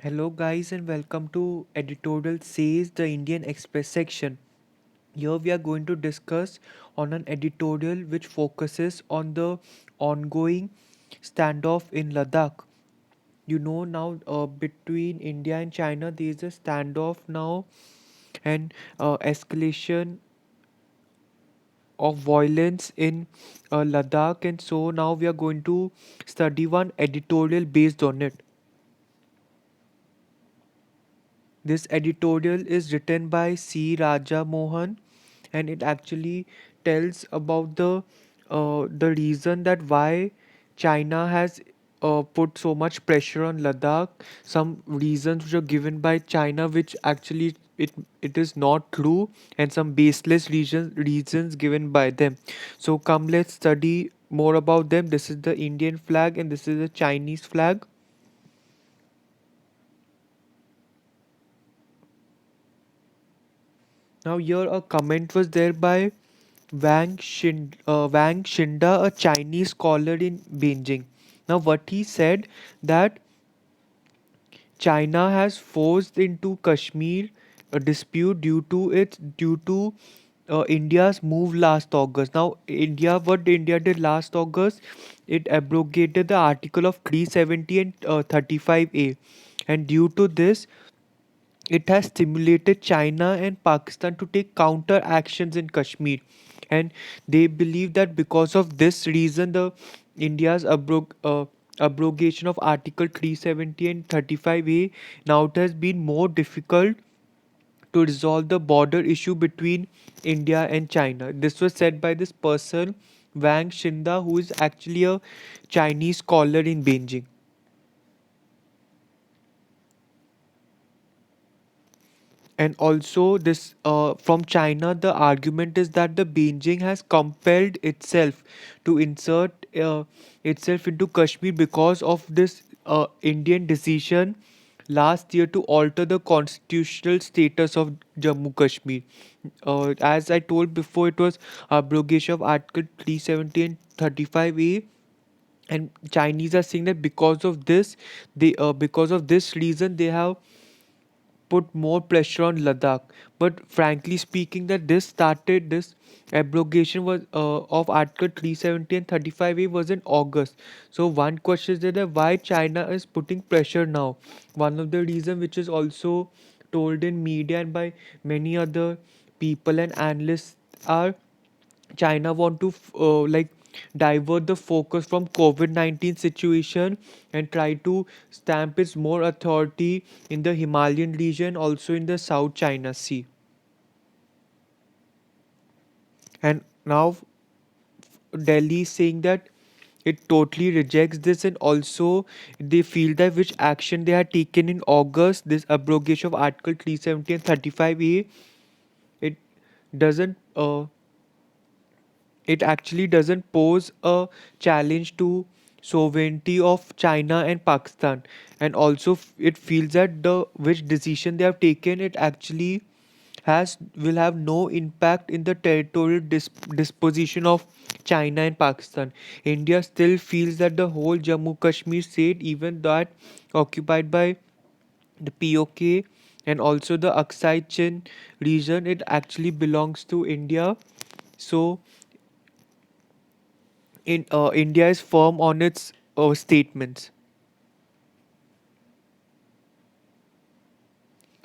Hello, guys, and welcome to Editorial Says the Indian Express section. Here we are going to discuss on an editorial which focuses on the ongoing standoff in Ladakh. Now between India and China, there is a standoff now and escalation of violence in Ladakh, and so now we are going to study one editorial based on it. This editorial is written by C. Raja Mohan, and it actually tells about the reason that why China has put so much pressure on Ladakh. Some reasons which are given by China, which actually it is not true, and some baseless reasons given by them. So come, let's study more about them. This is the Indian flag, and this is the Chinese flag. Now here a comment was there by Wang Shinda, a Chinese scholar in Beijing. Now, what he said that China has forced into Kashmir a dispute due to India's move last August. Now, what India did last August, it abrogated the article of 370 and 35A, and due to this, it has stimulated China and Pakistan to take counter actions in Kashmir, and they believe that because of this reason, the India's abrogation of Article 370 and 35A, now it has been more difficult to resolve the border issue between India and China. This was said by this person, Wang Shinda, who is actually a Chinese scholar in Beijing. And also this from China, the argument is that the Beijing has compelled itself to insert itself into Kashmir because of this Indian decision last year to alter the constitutional status of Jammu Kashmir. As I told before, it was abrogation of Article 370 and 35A, and Chinese are saying that because of this reason they have put more pressure on Ladakh. But frankly speaking, that this abrogation was of Article 370 and 35A was in August. So one question is that why China is putting pressure now. One of the reason which is also told in media and by many other people and analysts are China want to divert the focus from COVID-19 situation and try to stamp its more authority in the Himalayan region, also in the South China Sea. And now Delhi is saying that it totally rejects this, and also they feel that which action they had taken in August, this abrogation of Article 370 and 35A, it doesn't it actually doesn't pose a challenge to sovereignty of China and Pakistan, and also it feels that the which decision they have taken, it actually has will have no impact in the territorial disposition of China and Pakistan. India still feels that the whole Jammu Kashmir state, even that occupied by the POK and also the Aksai Chin region, it actually belongs to India. So India is firm on its statements.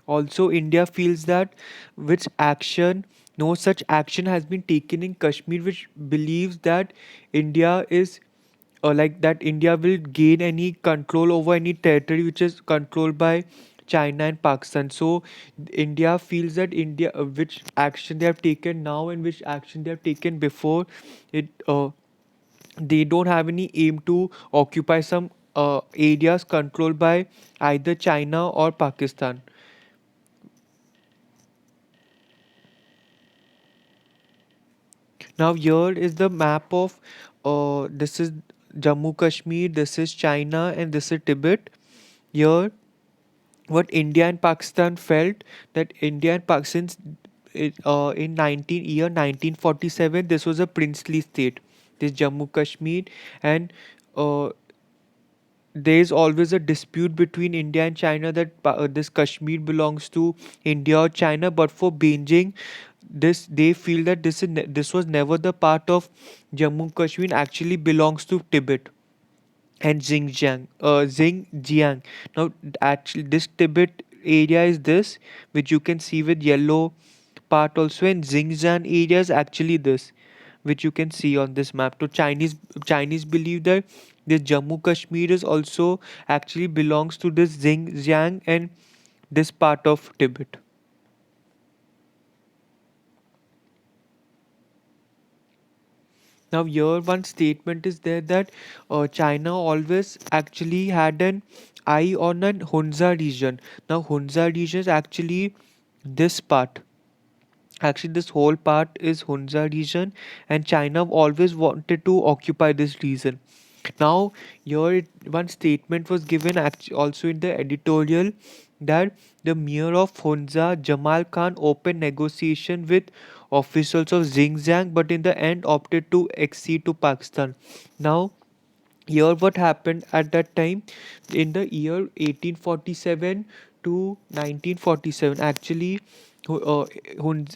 Also, India feels that which action, no such action has been taken in Kashmir, which believes that India is India will gain any control over any territory which is controlled by China and Pakistan. So India feels that which action they have taken now and which action they have taken before, it they don't have any aim to occupy some areas controlled by either China or Pakistan. Now here is the map of this is Jammu Kashmir, this is China, and this is Tibet. Here, what India and Pakistan felt that India and Pakistan in 1947, this was a princely state. This Jammu Kashmir, and uh, there is always a dispute between India and China that this Kashmir belongs to India or China. But for Beijing, this they feel that this was never the part of Jammu Kashmir. Actually belongs to Tibet and Xinjiang. Now, actually, this Tibet area is this, which you can see with yellow part also, and Xinjiang area is actually this, which you can see on this map. So Chinese believe that this Jammu Kashmir is also actually belongs to this Xinjiang and this part of Tibet. Now, here one statement is there that China always actually had an eye on an Hunza region. Now, Hunza region is actually this part. Actually, this whole part is Hunza region, and China always wanted to occupy this region. Now, one statement was given also in the editorial that the mayor of Hunza, Jamal Khan, opened negotiation with officials of Xinjiang, but in the end opted to accede to Pakistan. Now, here what happened at that time in the year 1847 to 1947, actually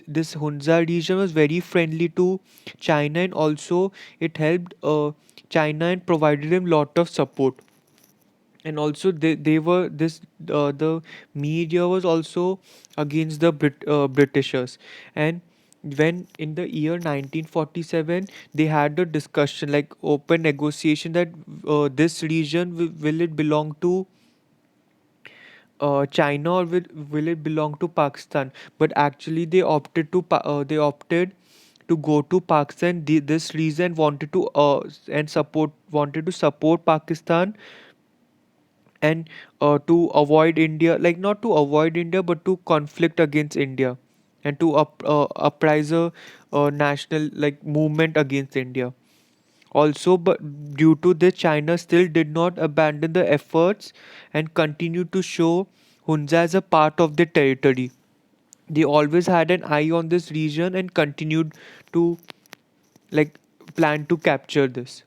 this Hunza region was very friendly to China, and also it helped China and provided them lot of support. And also they were this the media was also against the Britishers. And when in the year 1947 they had a discussion, like open negotiation, that this region will it belong to China, or will it belong to Pakistan. But actually they opted to go to Pakistan. This reason wanted to and support wanted to support Pakistan, and to avoid India, like not to avoid India, but to conflict against India, and to uprise a national like movement against India. Also, but due to this, China still did not abandon the efforts and continued to show Hunza as a part of their territory. They always had an eye on this region and continued to like plan to capture this.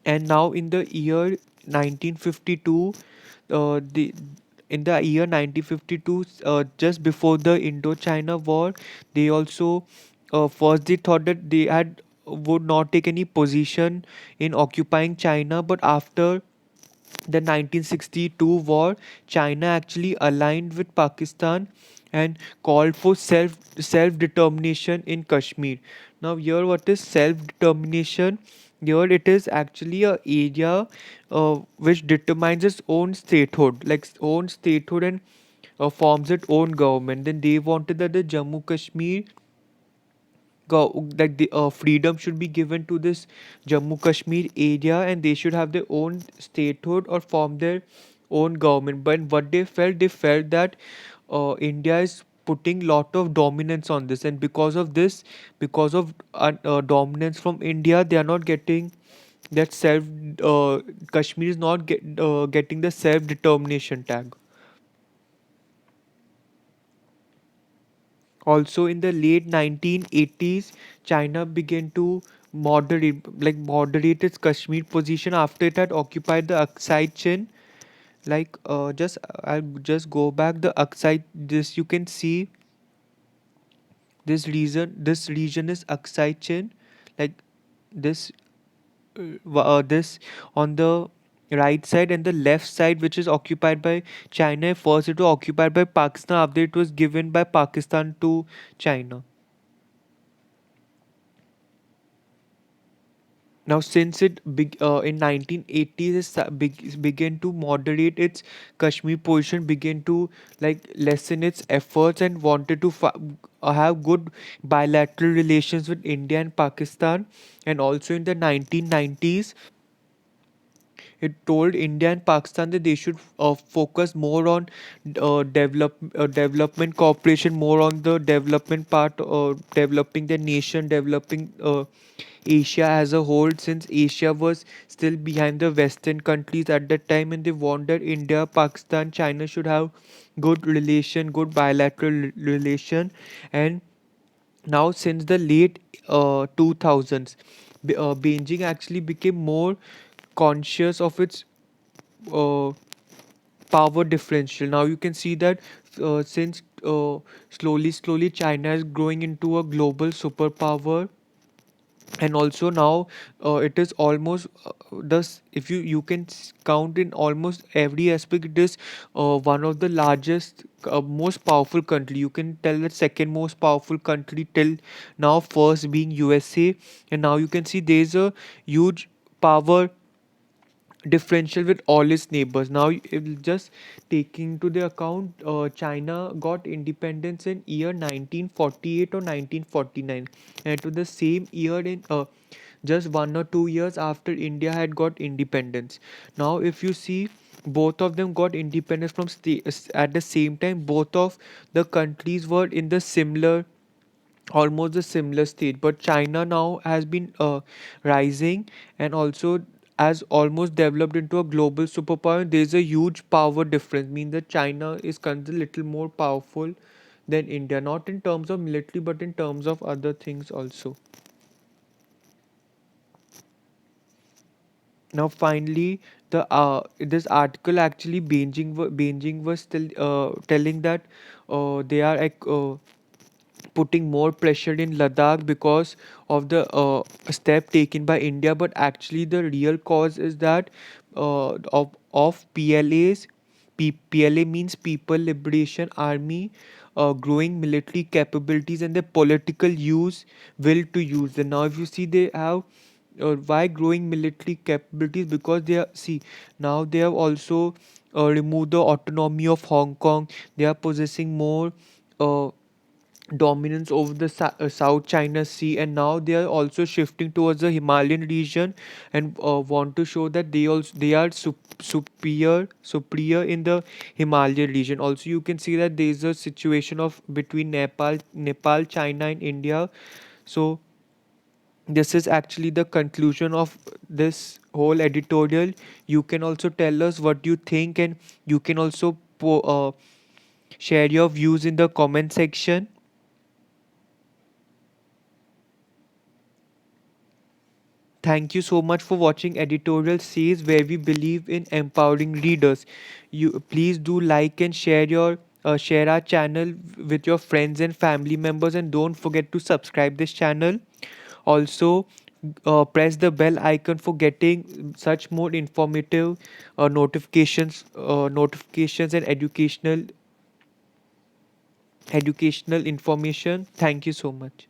And now in the year 1952, the in the year 1952, just before the Indo-China war, they also first they thought that they had would not take any position in occupying China, but after the 1962 war, China actually aligned with Pakistan and called for self determination in Kashmir. Now, here what is self determination? Here it is actually a area which determines its own statehood, like own statehood, and forms its own government. Then they wanted that the Jammu Kashmir like the freedom should be given to this Jammu Kashmir area, and they should have their own statehood or form their own government. But what they felt that India is putting lot of dominance on this, and because of this, because of dominance from India, they are not getting that self. Kashmir is not getting the self determination tag. Also, in the late 1980s, China began to moderate its Kashmir position after it had occupied the Aksai Chin. I'll just go back the Aksai. This you can see this region. This region is Aksai Chin, like this this on the right side, and the left side, which is occupied by China. First it was occupied by Pakistan, after it was given by Pakistan to China. Now, since in 1980s it began to moderate its Kashmir position, began to like lessen its efforts, and wanted to have good bilateral relations with India and Pakistan. And also in the 1990s, it told India and Pakistan that they should focus more on development cooperation, more on the development part, developing the nation, developing Asia as a whole, since Asia was still behind the Western countries at that time, and they wanted India, Pakistan, China should have good relation, good bilateral relation. And now since the late 2000s, Beijing actually became more conscious of its uh, power differential. Now you can see that since slowly China is growing into a global superpower, and also now it is almost thus if you can count in almost every aspect, it is one of the largest most powerful country. You can tell that second most powerful country till now, first being USA, and now you can see there's a huge power differential with all its neighbors. Now, if just taking to the account, China got independence in year 1948 or 1949, and to the same year in just 1 or 2 years after India had got independence. Now, if you see, both of them got independence from at the same time. Both of the countries were in the similar almost the similar state, but China now has been rising and also has almost developed into a global superpower. There's a huge power difference, means that China is considered a little more powerful than India, not in terms of military but in terms of other things also. Now finally, the this article actually Beijing was still telling that they are putting more pressure in Ladakh because of the step taken by India, but actually the real cause is that of PLA's. PLA means People Liberation Army, growing military capabilities and the political will to use them. Now, if you see, they have why growing military capabilities, because they are see now they have also removed the autonomy of Hong Kong. They are possessing more uh, dominance over the South China Sea, and now they are also shifting towards the Himalayan region and want to show that they are superior in the Himalayan region. Also, you can see that there is a situation of between Nepal, China, and India. So this is actually the conclusion of this whole editorial. You can also tell us what you think, and you can also share your views in the comment section. Thank you so much for watching Editorial Series, where we believe in empowering readers. You please do like and share our channel with your friends and family members, and don't forget to subscribe this channel. Also, press the bell icon for getting such more informative notifications and educational information. Thank you so much.